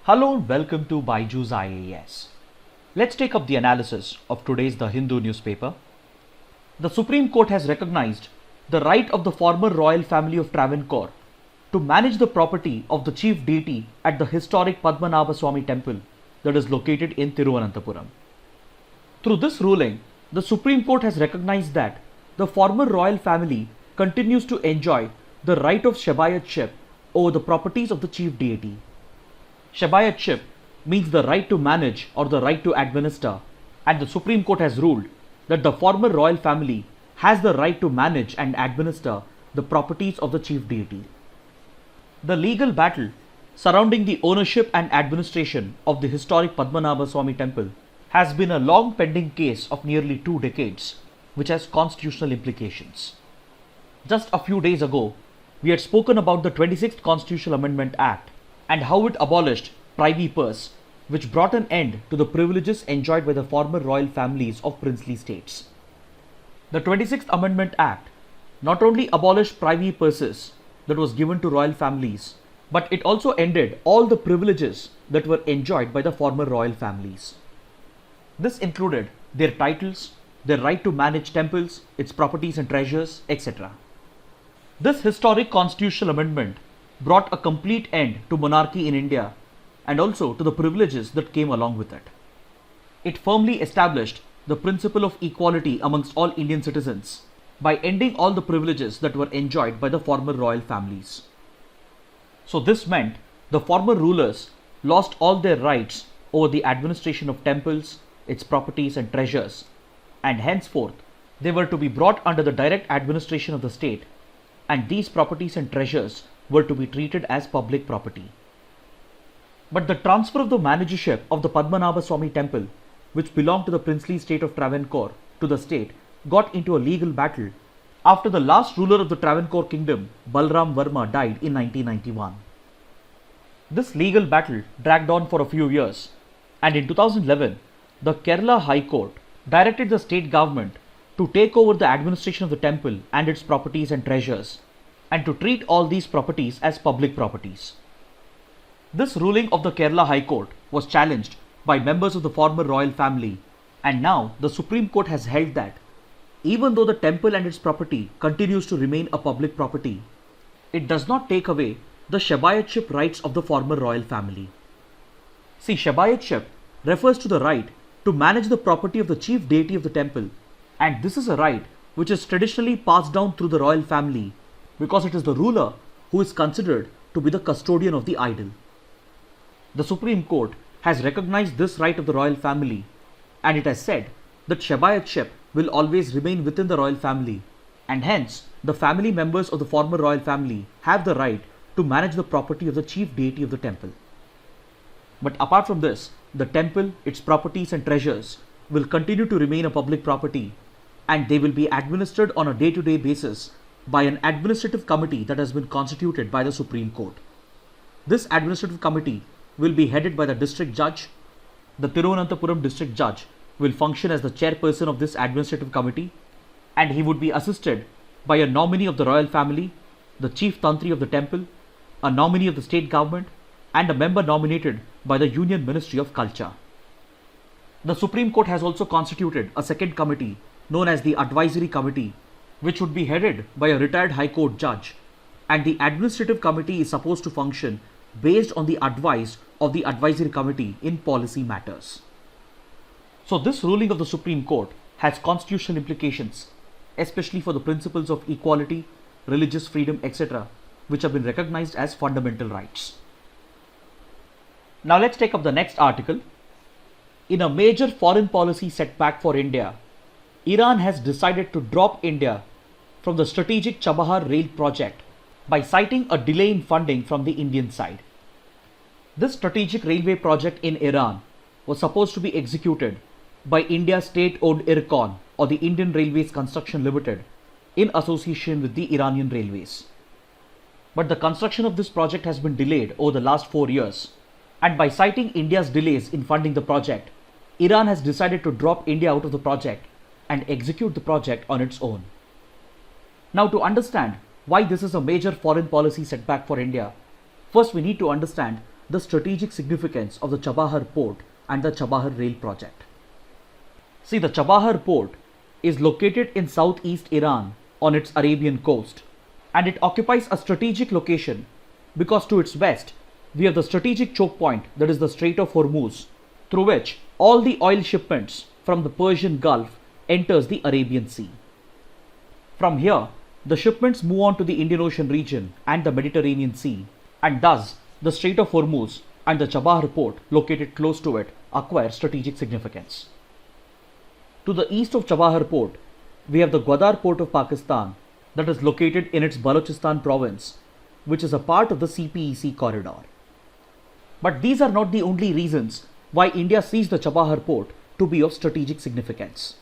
Hello and welcome to Byju's IAS. Let's take up the analysis of today's The Hindu newspaper. The Supreme Court has recognized the right of the former royal family of Travancore to manage the property of the chief deity at the historic Padmanabha Swami temple that is located in Thiruvananthapuram. Through this ruling, the Supreme Court has recognized that the former royal family continues to enjoy the right of Shabayatship over the properties of the chief deity. Shabayatship means the right to manage or the right to administer, and the Supreme Court has ruled that the former royal family has the right to manage and administer the properties of the chief deity. The legal battle surrounding the ownership and administration of the historic Padmanabha Swami temple has been a long pending case of nearly 2 decades, which has constitutional implications. Just a few days ago, we had spoken about the 26th Constitutional Amendment Act and how it abolished privy purse, which brought an end to the privileges enjoyed by the former royal families of princely states. The 26th Amendment Act not only abolished privy purses that was given to royal families, but it also ended all the privileges that were enjoyed by the former royal families. This included their titles, their right to manage temples, its properties and treasures, etc. This historic constitutional amendment brought a complete end to monarchy in India and also to the privileges that came along with it. It firmly established the principle of equality amongst all Indian citizens by ending all the privileges that were enjoyed by the former royal families. So this meant the former rulers lost all their rights over the administration of temples, its properties and treasures, and henceforth they were to be brought under the direct administration of the state, and these properties and treasures were to be treated as public property. But the transfer of the managership of the Padmanabha Swami temple, which belonged to the princely state of Travancore, to the state, got into a legal battle after the last ruler of the Travancore kingdom, Balram Verma, died in 1991. This legal battle dragged on for a few years, and in 2011, the Kerala High Court directed the state government to take over the administration of the temple and its properties and treasures, and to treat all these properties as public properties. This ruling of the Kerala High Court was challenged by members of the former royal family, and now the Supreme Court has held that even though the temple and its property continues to remain a public property, it does not take away the Shabayatship rights of the former royal family. See, Shabayatship refers to the right to manage the property of the chief deity of the temple, and this is a right which is traditionally passed down through the royal family because it is the ruler who is considered to be the custodian of the idol. The Supreme Court has recognized this right of the royal family, and it has said that Shabayatship will always remain within the royal family, and hence the family members of the former royal family have the right to manage the property of the chief deity of the temple. But apart from this, the temple, its properties and treasures will continue to remain a public property, and they will be administered on a day-to-day basis by an administrative committee that has been constituted by the Supreme Court. This administrative committee will be headed by the district judge. The Thiruvananthapuram district judge will function as the chairperson of this administrative committee, and he would be assisted by a nominee of the royal family, the chief tantri of the temple, a nominee of the state government, and a member nominated by the Union Ministry of Culture. The Supreme Court has also constituted a second committee known as the Advisory Committee, which would be headed by a retired High Court judge, and the administrative committee is supposed to function based on the advice of the Advisory Committee in policy matters. So this ruling of the Supreme Court has constitutional implications, especially for the principles of equality, religious freedom, etc., which have been recognized as fundamental rights. Now let's take up the next article. In a major foreign policy setback for India, Iran has decided to drop India from the strategic Chabahar rail project by citing a delay in funding from the Indian side. This strategic railway project in Iran was supposed to be executed by India's state-owned IRCON, or the Indian Railways Construction Limited, in association with the Iranian Railways. But the construction of this project has been delayed over the last 4 years, and by citing India's delays in funding the project, Iran has decided to drop India out of the project and execute the project on its own. Now, to understand why this is a major foreign policy setback for India, first we need to understand the strategic significance of the Chabahar port and the Chabahar rail project. See, the Chabahar port is located in southeast Iran on its Arabian coast, and it occupies a strategic location because to its west we have the strategic choke point, that is the Strait of Hormuz, through which all the oil shipments from the Persian Gulf enters the Arabian Sea. From here, the shipments move on to the Indian Ocean region and the Mediterranean Sea, and thus the Strait of Hormuz and the Chabahar port located close to it acquire strategic significance. To the east of Chabahar port, we have the Gwadar port of Pakistan that is located in its Balochistan province, which is a part of the CPEC corridor. But these are not the only reasons why India sees the Chabahar port to be of strategic significance.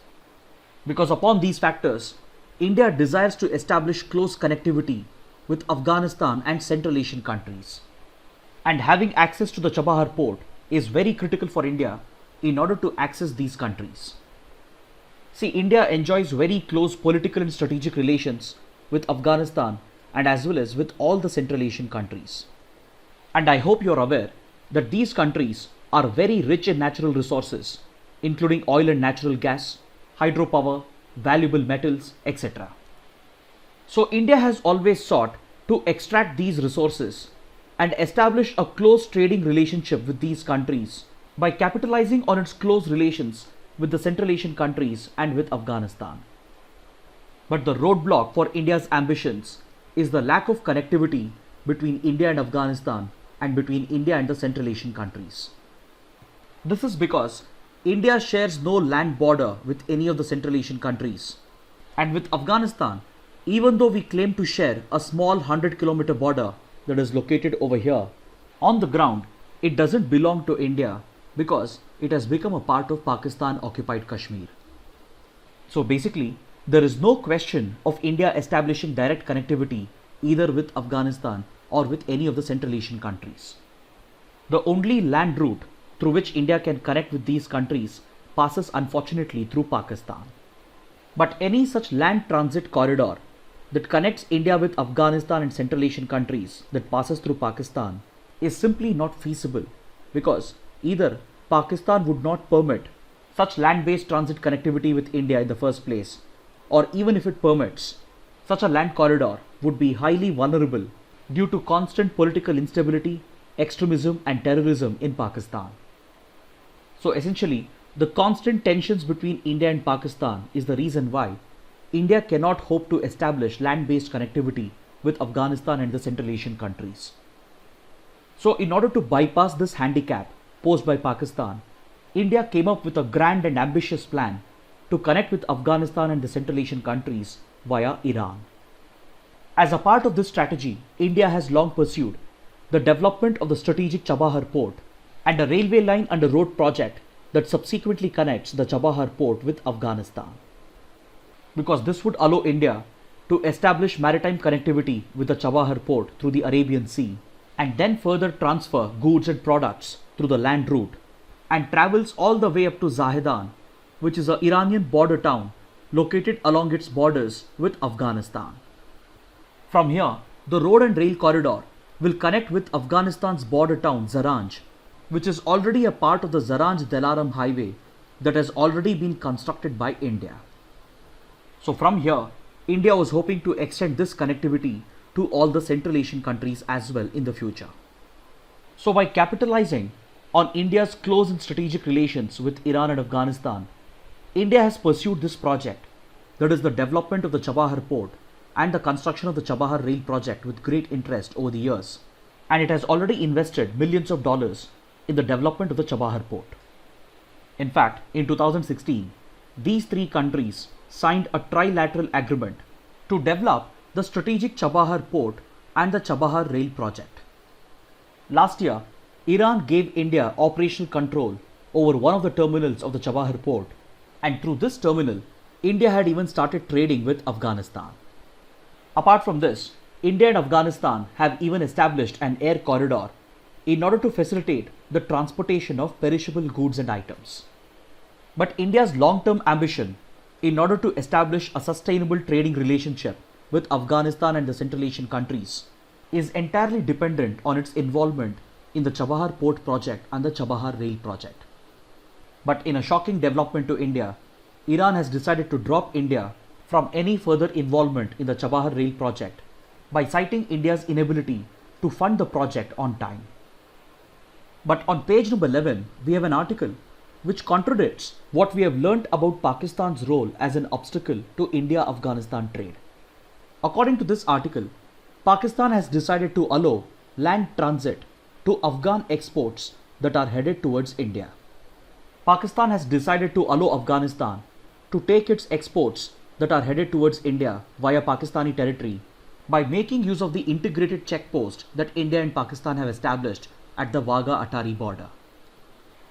Because upon these factors, India desires to establish close connectivity with Afghanistan and Central Asian countries. And having access to the Chabahar port is very critical for India in order to access these countries. See, India enjoys very close political and strategic relations with Afghanistan and as well as with all the Central Asian countries. And I hope you are aware that these countries are very rich in natural resources, including oil and natural gas, hydropower, valuable metals, etc. So India has always sought to extract these resources and establish a close trading relationship with these countries by capitalizing on its close relations with the Central Asian countries and with Afghanistan. But the roadblock for India's ambitions is the lack of connectivity between India and Afghanistan and between India and the Central Asian countries. This is because India shares no land border with any of the Central Asian countries, and with Afghanistan, even though we claim to share a small 100-kilometer border that is located over here, on the ground it doesn't belong to India because it has become a part of Pakistan occupied Kashmir. So basically, there is no question of India establishing direct connectivity either with Afghanistan or with any of the Central Asian countries. The only land route through which India can connect with these countries passes unfortunately through Pakistan. But any such land transit corridor that connects India with Afghanistan and Central Asian countries that passes through Pakistan is simply not feasible because either Pakistan would not permit such land-based transit connectivity with India in the first place, or even if it permits, such a land corridor would be highly vulnerable due to constant political instability, extremism and terrorism in Pakistan. So essentially, the constant tensions between India and Pakistan is the reason why India cannot hope to establish land-based connectivity with Afghanistan and the Central Asian countries. So in order to bypass this handicap posed by Pakistan, India came up with a grand and ambitious plan to connect with Afghanistan and the Central Asian countries via Iran. As a part of this strategy, India has long pursued the development of the strategic Chabahar port and a railway line and a road project that subsequently connects the Chabahar port with Afghanistan. Because this would allow India to establish maritime connectivity with the Chabahar port through the Arabian Sea and then further transfer goods and products through the land route and travels all the way up to Zahedan, which is an Iranian border town located along its borders with Afghanistan. From here, the road and rail corridor will connect with Afghanistan's border town Zaranj, which is already a part of the Zaranj-Delaram highway that has already been constructed by India. So from here, India was hoping to extend this connectivity to all the Central Asian countries as well in the future. So by capitalizing on India's close and strategic relations with Iran and Afghanistan, India has pursued this project, that is the development of the Chabahar port and the construction of the Chabahar rail project with great interest over the years, and it has already invested millions of dollars in the development of the Chabahar port. In fact, in 2016, these three countries signed a trilateral agreement to develop the strategic Chabahar port and the Chabahar rail project. Last year, Iran gave India operational control over one of the terminals of the Chabahar port, and through this terminal, India had even started trading with Afghanistan. Apart from this, India and Afghanistan have even established an air corridor in order to facilitate the transportation of perishable goods and items. But India's long-term ambition in order to establish a sustainable trading relationship with Afghanistan and the Central Asian countries is entirely dependent on its involvement in the Chabahar Port project and the Chabahar Rail project. But in a shocking development to India, Iran has decided to drop India from any further involvement in the Chabahar Rail project by citing India's inability to fund the project on time. But on page number 11, we have an article which contradicts what we have learnt about Pakistan's role as an obstacle to India-Afghanistan trade. According to this article, Pakistan has decided to allow land transit to Afghan exports that are headed towards India. Pakistan has decided to allow Afghanistan to take its exports that are headed towards India via Pakistani territory by making use of the integrated checkpost that India and Pakistan have established at the Wagah-Atari border.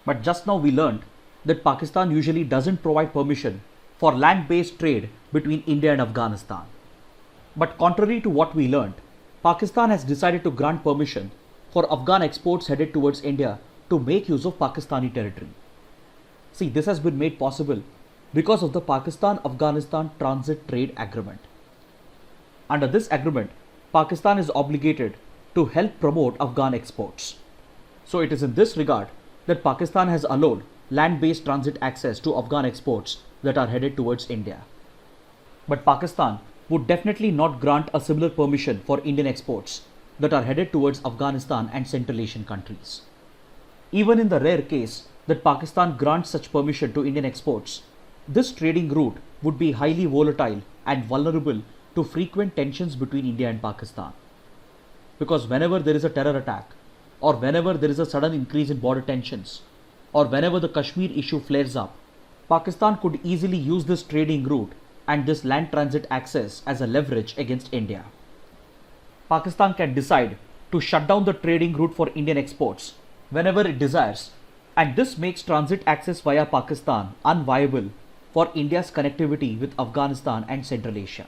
But just now we learned that Pakistan usually doesn't provide permission for land-based trade between India and Afghanistan. But contrary to what we learned, Pakistan has decided to grant permission for Afghan exports headed towards India to make use of Pakistani territory. See, this has been made possible because of the Pakistan-Afghanistan Transit Trade Agreement. Under this agreement, Pakistan is obligated to help promote Afghan exports. So it is in this regard that Pakistan has allowed land-based transit access to Afghan exports that are headed towards India. But Pakistan would definitely not grant a similar permission for Indian exports that are headed towards Afghanistan and Central Asian countries. Even in the rare case that Pakistan grants such permission to Indian exports, this trading route would be highly volatile and vulnerable to frequent tensions between India and Pakistan. Because whenever there is a terror attack, or whenever there is a sudden increase in border tensions, or whenever the Kashmir issue flares up, Pakistan could easily use this trading route and this land transit access as a leverage against India. Pakistan can decide to shut down the trading route for Indian exports whenever it desires, and this makes transit access via Pakistan unviable for India's connectivity with Afghanistan and Central Asia.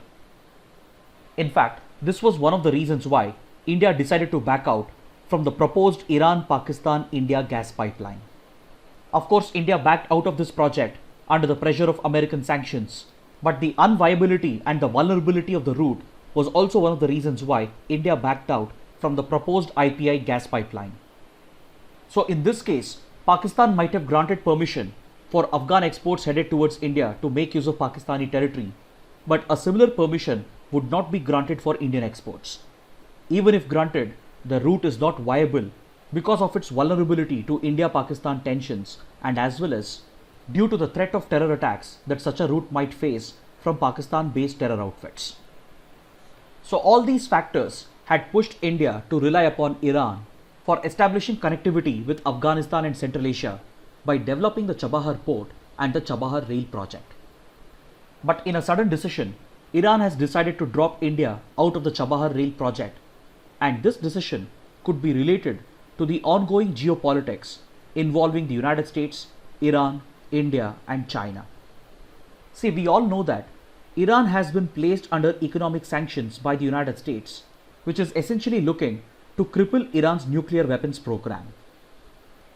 In fact, this was one of the reasons why India decided to back out from the proposed Iran-Pakistan-India gas pipeline. Of course, India backed out of this project under the pressure of American sanctions, but the unviability and the vulnerability of the route was also one of the reasons why India backed out from the proposed IPI gas pipeline. So in this case, Pakistan might have granted permission for Afghan exports headed towards India to make use of Pakistani territory, but a similar permission would not be granted for Indian exports. Even if granted, the route is not viable because of its vulnerability to India-Pakistan tensions and as well as due to the threat of terror attacks that such a route might face from Pakistan-based terror outfits. So all these factors had pushed India to rely upon Iran for establishing connectivity with Afghanistan and Central Asia by developing the Chabahar port and the Chabahar rail project. But in a sudden decision, Iran has decided to drop India out of the Chabahar rail project, and this decision could be related to the ongoing geopolitics involving the United States, Iran, India and China. See, we all know that Iran has been placed under economic sanctions by the United States, which is essentially looking to cripple Iran's nuclear weapons program.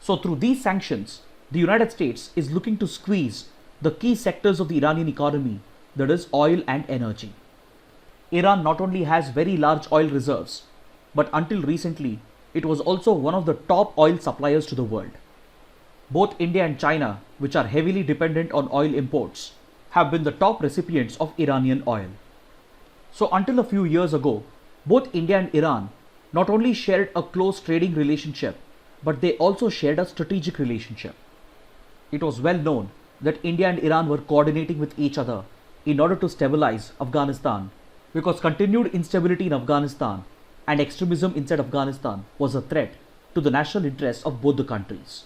So through these sanctions, the United States is looking to squeeze the key sectors of the Iranian economy, that is oil and energy. Iran not only has very large oil reserves, but until recently, it was also one of the top oil suppliers to the world. Both India and China, which are heavily dependent on oil imports, have been the top recipients of Iranian oil. So until a few years ago, both India and Iran not only shared a close trading relationship, but they also shared a strategic relationship. It was well known that India and Iran were coordinating with each other in order to stabilize Afghanistan, because continued instability in Afghanistan and extremism inside Afghanistan was a threat to the national interests of both the countries.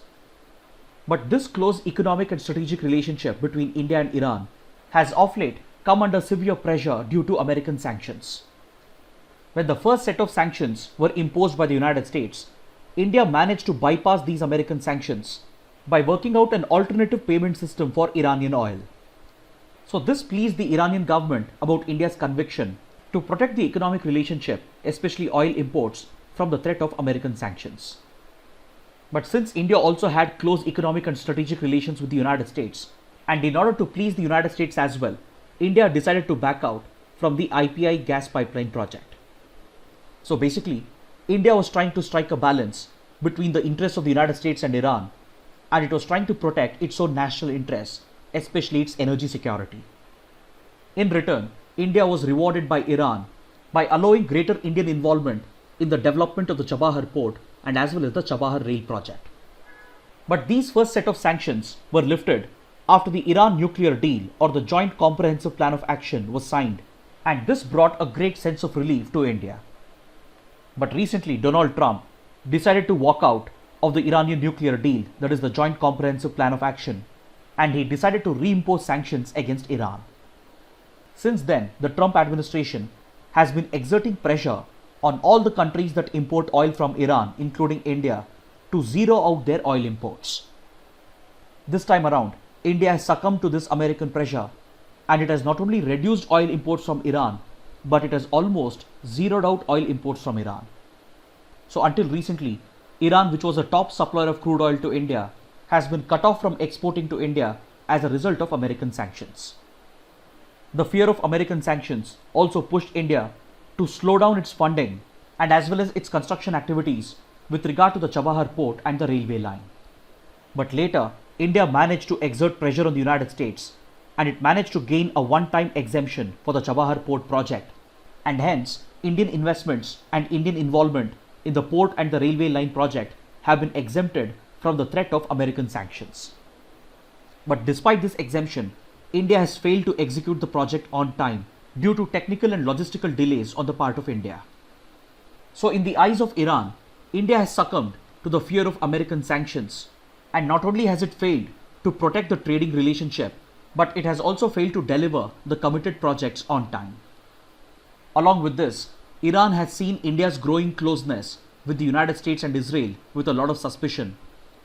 But this close economic and strategic relationship between India and Iran has of late come under severe pressure due to American sanctions. When the first set of sanctions were imposed by the United States, India managed to bypass these American sanctions by working out an alternative payment system for Iranian oil. So this pleased the Iranian government about India's conviction to protect the economic relationship, especially oil imports, from the threat of American sanctions. But since India also had close economic and strategic relations with the United States, and in order to please the United States as well, India decided to back out from the IPI gas pipeline project. So basically, India was trying to strike a balance between the interests of the United States and Iran, and it was trying to protect its own national interests, especially its energy security. In return, India was rewarded by Iran by allowing greater Indian involvement in the development of the Chabahar port and as well as the Chabahar rail project. But these first set of sanctions were lifted after the Iran nuclear deal or the Joint Comprehensive Plan of Action was signed, and this brought a great sense of relief to India. But recently, Donald Trump decided to walk out of the Iranian nuclear deal, that is the Joint Comprehensive Plan of Action, and he decided to reimpose sanctions against Iran. Since then, the Trump administration has been exerting pressure on all the countries that import oil from Iran, including India, to zero out their oil imports. This time around, India has succumbed to this American pressure, and it has not only reduced oil imports from Iran, but it has almost zeroed out oil imports from Iran. So until recently, Iran, which was a top supplier of crude oil to India, has been cut off from exporting to India as a result of American sanctions. The fear of American sanctions also pushed India to slow down its funding and as well as its construction activities with regard to the Chabahar port and the railway line. But later, India managed to exert pressure on the United States, and it managed to gain a one-time exemption for the Chabahar port project, and hence Indian investments and Indian involvement in the port and the railway line project have been exempted from the threat of American sanctions. But despite this exemption, India has failed to execute the project on time due to technical and logistical delays on the part of India. So in the eyes of Iran, India has succumbed to the fear of American sanctions, and not only has it failed to protect the trading relationship, but it has also failed to deliver the committed projects on time. Along with this, Iran has seen India's growing closeness with the United States and Israel with a lot of suspicion,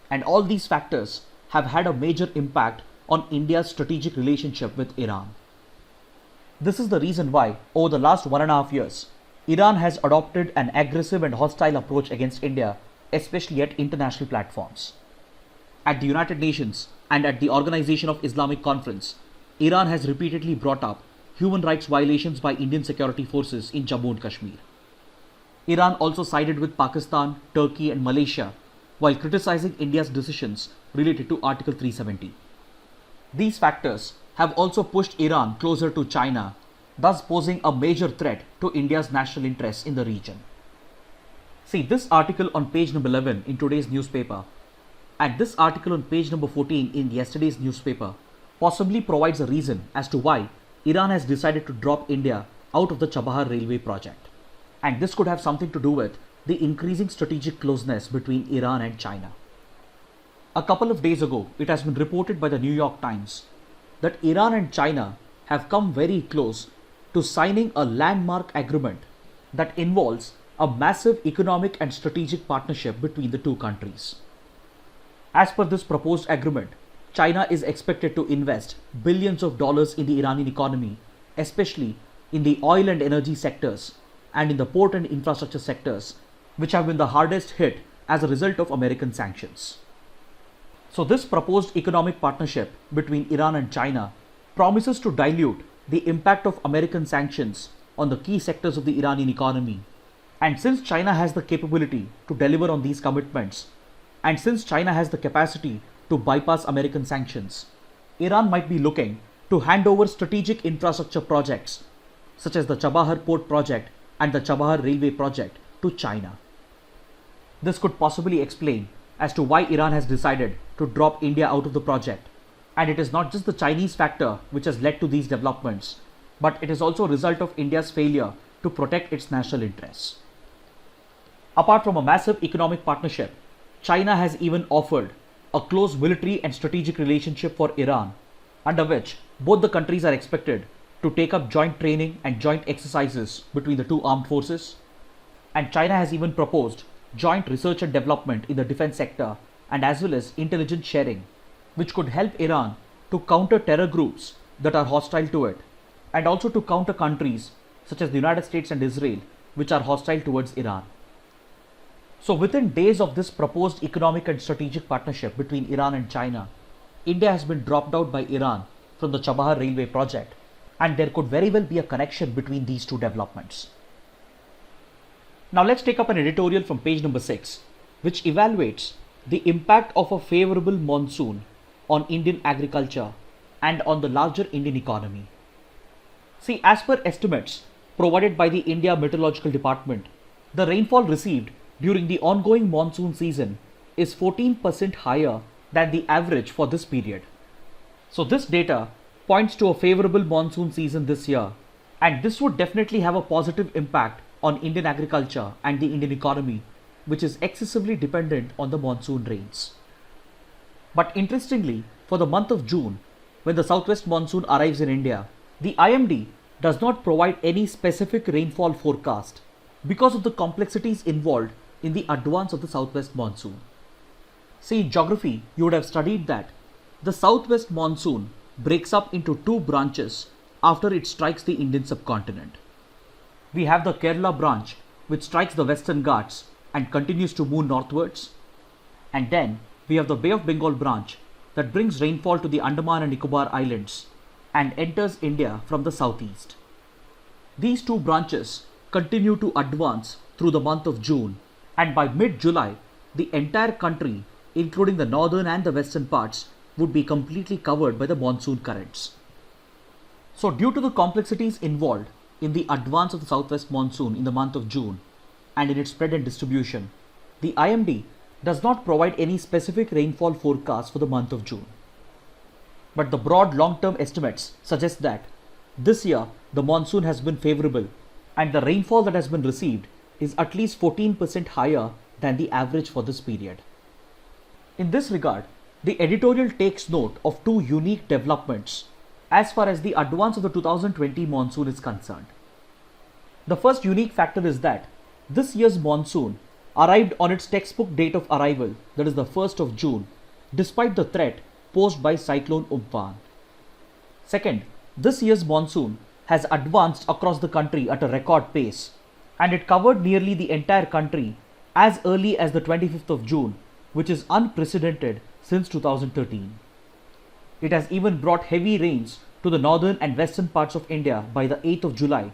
and all these factors have had a major impact on India's strategic relationship with Iran. This is the reason why, over the last 1.5 years, Iran has adopted an aggressive and hostile approach against India, especially at international platforms. At the United Nations and at the Organization of Islamic Conference, Iran has repeatedly brought up human rights violations by Indian security forces in Jammu and Kashmir. Iran also sided with Pakistan, Turkey and Malaysia while criticizing India's decisions related to Article 370. These factors have also pushed Iran closer to China, thus posing a major threat to India's national interests in the region. See this article on page number 11 in today's newspaper and this article on page number 14 in yesterday's newspaper possibly provides a reason as to why Iran has decided to drop India out of the Chabahar railway project. And this could have something to do with the increasing strategic closeness between Iran and China. A couple of days ago, it has been reported by the New York Times that Iran and China have come very close to signing a landmark agreement that involves a massive economic and strategic partnership between the two countries. As per this proposed agreement, China is expected to invest billions of dollars in the Iranian economy, especially in the oil and energy sectors and in the port and infrastructure sectors, which have been the hardest hit as a result of American sanctions. So this proposed economic partnership between Iran and China promises to dilute the impact of American sanctions on the key sectors of the Iranian economy. And since China has the capability to deliver on these commitments, and since China has the capacity to bypass American sanctions, Iran might be looking to hand over strategic infrastructure projects such as the Chabahar port project and the Chabahar railway project to China. This could possibly explain as to why Iran has decided to drop India out of the project. And it is not just the Chinese factor which has led to these developments, but it is also a result of India's failure to protect its national interests. Apart from a massive economic partnership, China has even offered a close military and strategic relationship for Iran, under which both the countries are expected to take up joint training and joint exercises between the two armed forces. And China has even proposed joint research and development in the defense sector and as well as intelligence sharing, which could help Iran to counter terror groups that are hostile to it, and also to counter countries such as the United States and Israel, which are hostile towards Iran. So within days of this proposed economic and strategic partnership between Iran and China, India has been dropped out by Iran from the Chabahar railway project, and there could very well be a connection between these two developments. Now let's take up an editorial from page number 6, which evaluates the impact of a favorable monsoon on Indian agriculture and on the larger Indian economy. See, as per estimates provided by the India Meteorological Department, the rainfall received during the ongoing monsoon season is 14% higher than the average for this period. So this data points to a favorable monsoon season this year, and this would definitely have a positive impact on Indian agriculture and the Indian economy, which is excessively dependent on the monsoon rains. But interestingly, for the month of June, when the southwest monsoon arrives in India, the IMD does not provide any specific rainfall forecast because of the complexities involved in the advance of the southwest monsoon. See, in geography, you would have studied that the southwest monsoon breaks up into two branches after it strikes the Indian subcontinent. We have the Kerala branch, which strikes the Western Ghats and continues to move northwards. And then we have the Bay of Bengal branch that brings rainfall to the Andaman and Nicobar Islands and enters India from the southeast. These two branches continue to advance through the month of June, and by mid-July, the entire country, including the northern and the western parts, would be completely covered by the monsoon currents. So due to the complexities involved in the advance of the southwest monsoon in the month of June and in its spread and distribution, the IMD does not provide any specific rainfall forecast for the month of June. But the broad long-term estimates suggest that this year the monsoon has been favorable and the rainfall that has been received is at least 14% higher than the average for this period. In this regard, the editorial takes note of two unique developments as far as the advance of the 2020 monsoon is concerned. The first unique factor is that this year's monsoon arrived on its textbook date of arrival, that is the 1st of June, despite the threat posed by cyclone Umphan. Second, this year's monsoon has advanced across the country at a record pace, and it covered nearly the entire country as early as the 25th of June, which is unprecedented since 2013. It has even brought heavy rains to the northern and western parts of India by the 8th of July,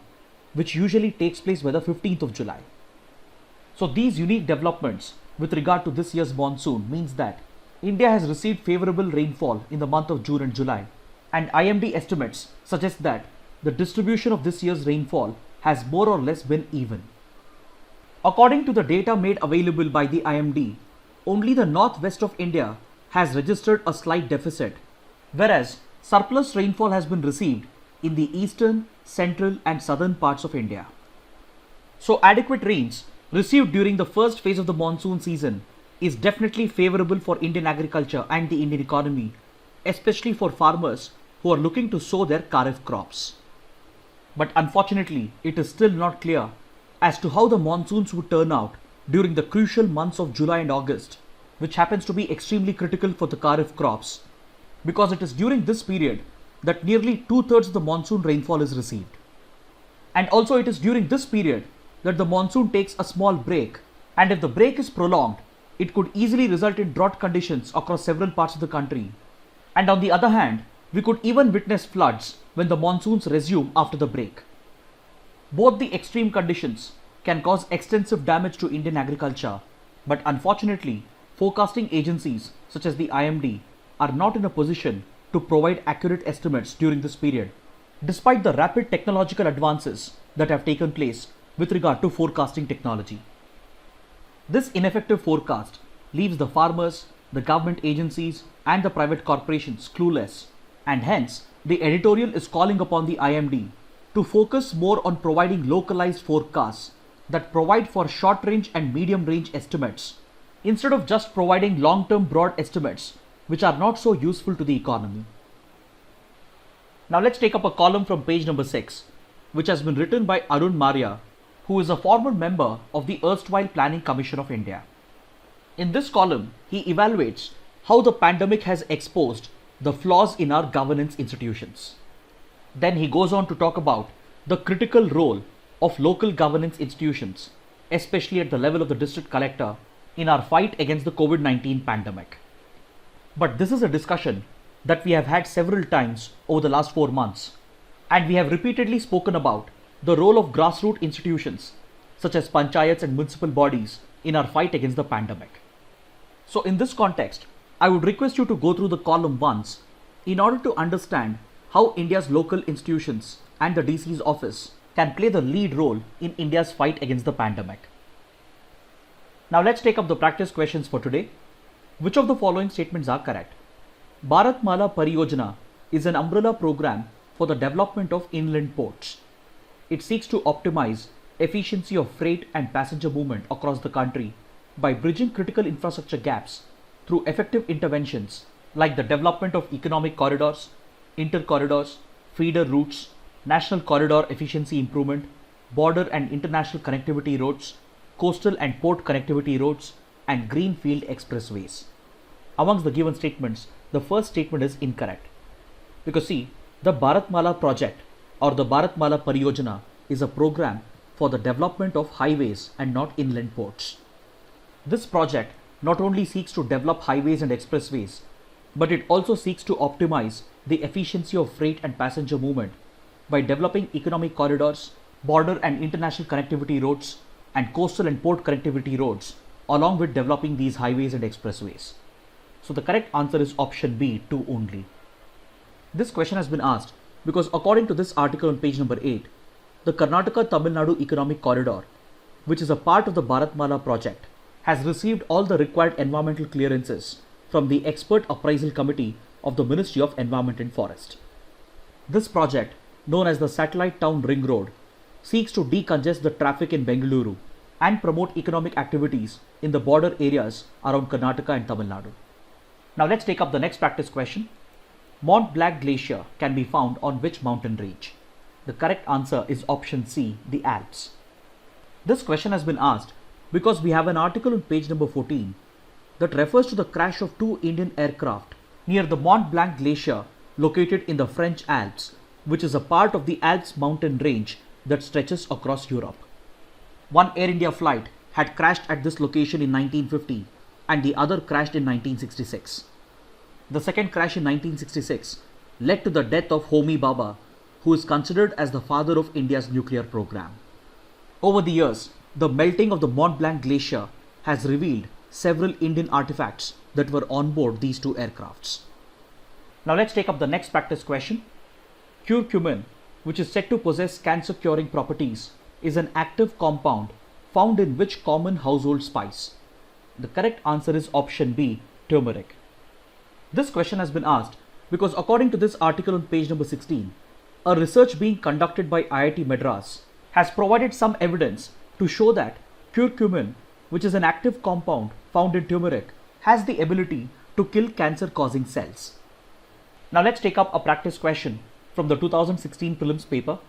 which usually takes place by the 15th of July. So these unique developments with regard to this year's monsoon means that India has received favorable rainfall in the month of June and July, and IMD estimates suggest that the distribution of this year's rainfall has more or less been even. According to the data made available by the IMD, only the northwest of India has registered a slight deficit, whereas surplus rainfall has been received in the eastern, central and southern parts of India. So adequate rains received during the first phase of the monsoon season is definitely favorable for Indian agriculture and the Indian economy, especially for farmers who are looking to sow their kharif crops. But unfortunately, it is still not clear as to how the monsoons would turn out during the crucial months of July and August, which happens to be extremely critical for the kharif crops, because it is during this period that nearly 2/3 of the monsoon rainfall is received. And also it is during this period that the monsoon takes a small break, and if the break is prolonged, it could easily result in drought conditions across several parts of the country. And on the other hand, we could even witness floods when the monsoons resume after the break. Both the extreme conditions can cause extensive damage to Indian agriculture, but unfortunately, forecasting agencies such as the IMD are not in a position to provide accurate estimates during this period, despite the rapid technological advances that have taken place with regard to forecasting technology. This ineffective forecast leaves the farmers, the government agencies and the private corporations clueless, and hence the editorial is calling upon the IMD to focus more on providing localized forecasts that provide for short range and medium range estimates instead of just providing long-term broad estimates which are not so useful to the economy. Now let's take up a column from page number 6, which has been written by Arun Maria, who is a former member of the erstwhile Planning Commission of India. In this column, he evaluates how the pandemic has exposed the flaws in our governance institutions. Then he goes on to talk about the critical role of local governance institutions, especially at the level of the district collector, in our fight against the COVID-19 pandemic. But this is a discussion that we have had several times over the last 4 months, and we have repeatedly spoken about the role of grassroots institutions such as panchayats and municipal bodies in our fight against the pandemic. So in this context, I would request you to go through the column once in order to understand how India's local institutions and the DC's office can play the lead role in India's fight against the pandemic. Now let's take up the practice questions for today. Which of the following statements are correct? Bharatmala Pariyojana is an umbrella program for the development of inland ports. It seeks to optimize efficiency of freight and passenger movement across the country by bridging critical infrastructure gaps through effective interventions like the development of economic corridors, intercorridors, feeder routes, national corridor efficiency improvement, border and international connectivity roads, coastal and port connectivity roads, and greenfield expressways. Amongst the given statements, the first statement is incorrect. Because see, the Bharatmala project or the Bharatmala Pariyojana is a program for the development of highways and not inland ports. This project not only seeks to develop highways and expressways, but it also seeks to optimize the efficiency of freight and passenger movement by developing economic corridors, border and international connectivity roads, and coastal and port connectivity roads, along with developing these highways and expressways. So the correct answer is option B, 2 only. This question has been asked because according to this article on page number 8, the Karnataka Tamil Nadu Economic Corridor, which is a part of the Bharatmala project, has received all the required environmental clearances from the Expert Appraisal Committee of the Ministry of Environment and Forest. This project, known as the Satellite Town Ring Road, seeks to decongest the traffic in Bengaluru and promote economic activities in the border areas around Karnataka and Tamil Nadu. Now let's take up the next practice question. Mont Blanc Glacier can be found on which mountain range? The correct answer is option C, the Alps. This question has been asked because we have an article on page number 14 that refers to the crash of 2 Indian aircraft near the Mont Blanc Glacier located in the French Alps, which is a part of the Alps mountain range that stretches across Europe. One Air India flight had crashed at this location in 1950 and the other crashed in 1966. The second crash in 1966 led to the death of Homi Bhabha, who is considered as the father of India's nuclear program. Over the years, the melting of the Mont Blanc Glacier has revealed several Indian artifacts that were on board these 2 aircrafts. Now let's take up the next practice question. Curcumin, which is said to possess cancer-curing properties, is an active compound found in which common household spice? The correct answer is option B, turmeric. This question has been asked because according to this article on page number 16, a research being conducted by IIT Madras has provided some evidence to show that curcumin, which is an active compound found in turmeric, has the ability to kill cancer-causing cells. Now let's take up a practice question from the 2016 prelims paper.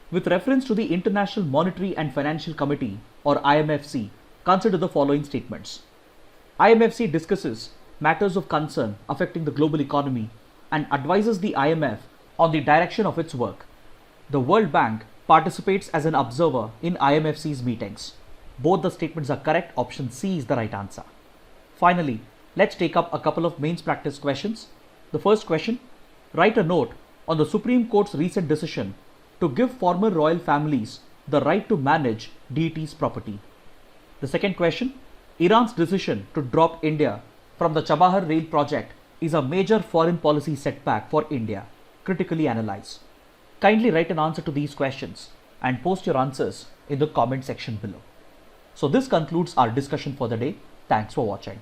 With reference to the International Monetary and Financial Committee or IMFC, consider the following statements. IMFC discusses matters of concern affecting the global economy and advises the IMF on the direction of its work. The World Bank participates as an observer in IMFC's meetings. Both the statements are correct. Option C is the right answer. Finally, let's take up a couple of mains practice questions. The first question, write a note on the Supreme Court's recent decision to give former royal families the right to manage deities' property. The second question, Iran's decision to drop India from the Chabahar rail project is a major foreign policy setback for India. Critically analyze. Kindly write an answer to these questions and post your answers in the comment section below. So this concludes our discussion for the day. Thanks for watching.